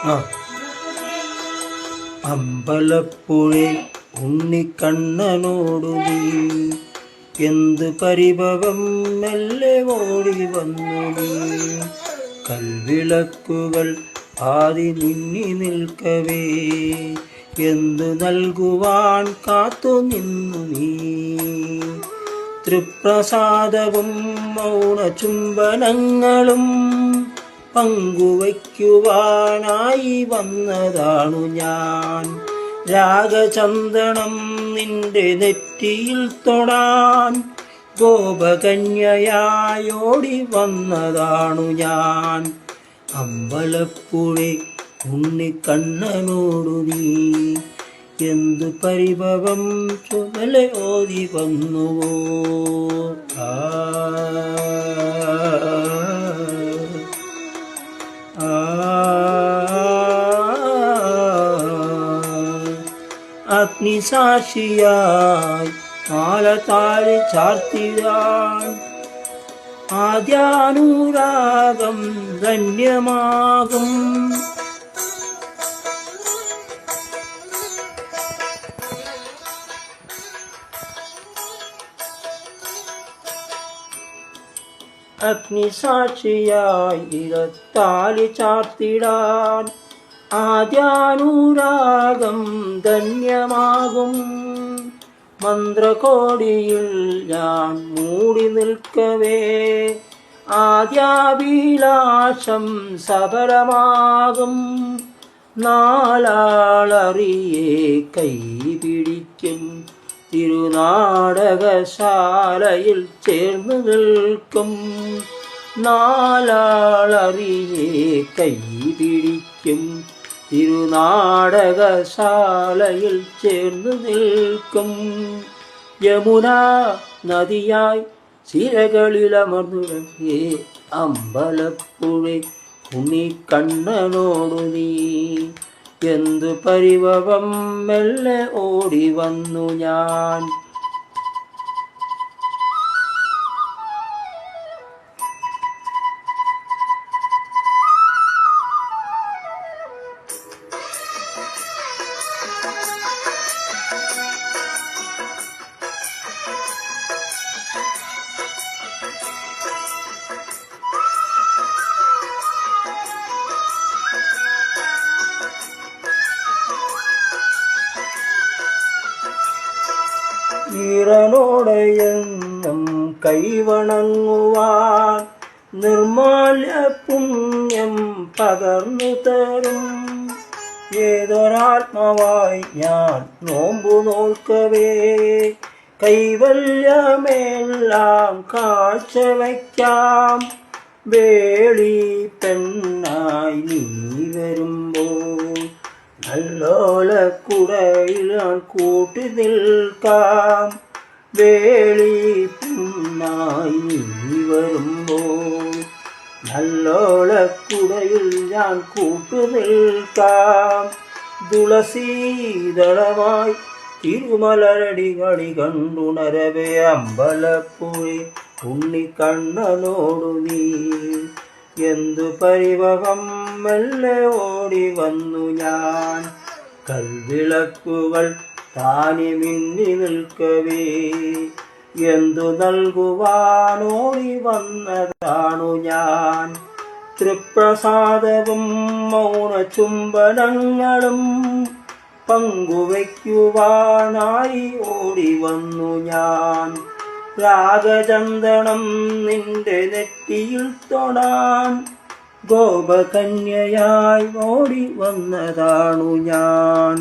ആ അമ്പലപ്പുഴേ ഉണ്ണിക്കണ്ണനോടു നീ എന്ത് പരിഭവം മെല്ലെ ഓടി വന്നു നീ. കൽവിളക്കുകൾ ആദി മിന്നി നിൽക്കവേ എന്തു നൽകുവാൻ കാത്തു നിന്നു നീ. തൃപ്രസാദവും മൗന ചുംബനങ്ങളും പങ്കുവയ്ക്കുവാനായി വന്നതാണു ഞാൻ. രാഗചന്ദനം നിന്റെ നെറ്റിയിൽ തൊടാൻ ഗോപകന്യയായോടി വന്നതാണു ഞാൻ. അമ്പലപ്പുഴേ ഉണ്ണിക്കണ്ണനോടു നീ എന്തു പരിഭവം ചുമല ഓതി വന്നുവോ. അഗ്നിസാക്ഷിയായി മാല താഴെ ചാർത്തിടാൻ ആദ്യാനുരാഗം ധന്യമാകും. അഗ്നിസാക്ഷിയായി ഇടത്താലി ചാർത്തിടാൻ ആദ്യാനുരാഗം ധന്യമാകും. മന്ത്രകോടിയിൽ ഞാൻ മൂടി നിൽക്കവേ ആദ്യാഭിലാഷം സഫലമാകും. നാലാളറിയെ കൈപിടിക്കും തിരുനാടകശാലയിൽ ചേർന്നു നിൽക്കും. നാലാളറിയെ കൈപിടിക്കും തിരുനാടകശാലയിൽ ചേർന്നു നിൽക്കും. യമുന നദിയായി സിരകളിലമർന്നുടേ അമ്പലപ്പുഴേ ഉണ്ണിക്കണ്ണനോടു നീ എന്തു പരിഭവം മെല്ലെ ഓടി വന്നു ഞാൻ. ഈറനോടെയെന്നും കൈവണങ്ങുവാൻ നിർമാല്യ പുണ്യം പകർന്നു തരും. ഏതൊരാത്മാവായി ഞാൻ നോമ്പു നോൽക്കവേ കൈവല്യമെല്ലാം കാഴ്ചവയ്ക്കാം. വേളി പെണ്ണായി നീ വരുമ്പോൾ നല്ലോലക്കുടയിൽ കൂട്ടി നിൽക്കാം. വേളി പെണ്ണായി നീ വരുമ്പോൾ നല്ലോലക്കുടയിൽ ഞാൻ കൂട്ടു നിൽക്കാം. തുളസീദളമായി തിരുമലരടികളി കണ്ടുണരവേ അമ്പലപ്പുഴേ ഉണ്ണിക്കണ്ണനോടു നീ എന്തു പരിഭവം മെല്ലെ ഓടി വന്നു ഞാൻ. കൽവിളക്കുകൾ താനി മിന്നി നിൽക്കവേ എന്തു നൽകുവാനോടി വന്നതാണു ഞാൻ. തൃപ്രസാദവും മൗന ചുംബനങ്ങളും പങ്കുവയ്ക്കുവാനായി ഓടി വന്നു ഞാൻ. രാഗചന്ദനം നിന്റെ നെറ്റിയിൽ തൊടാൻ ഗോപകന്യയായി ഓടി വന്നതാണു ഞാൻ.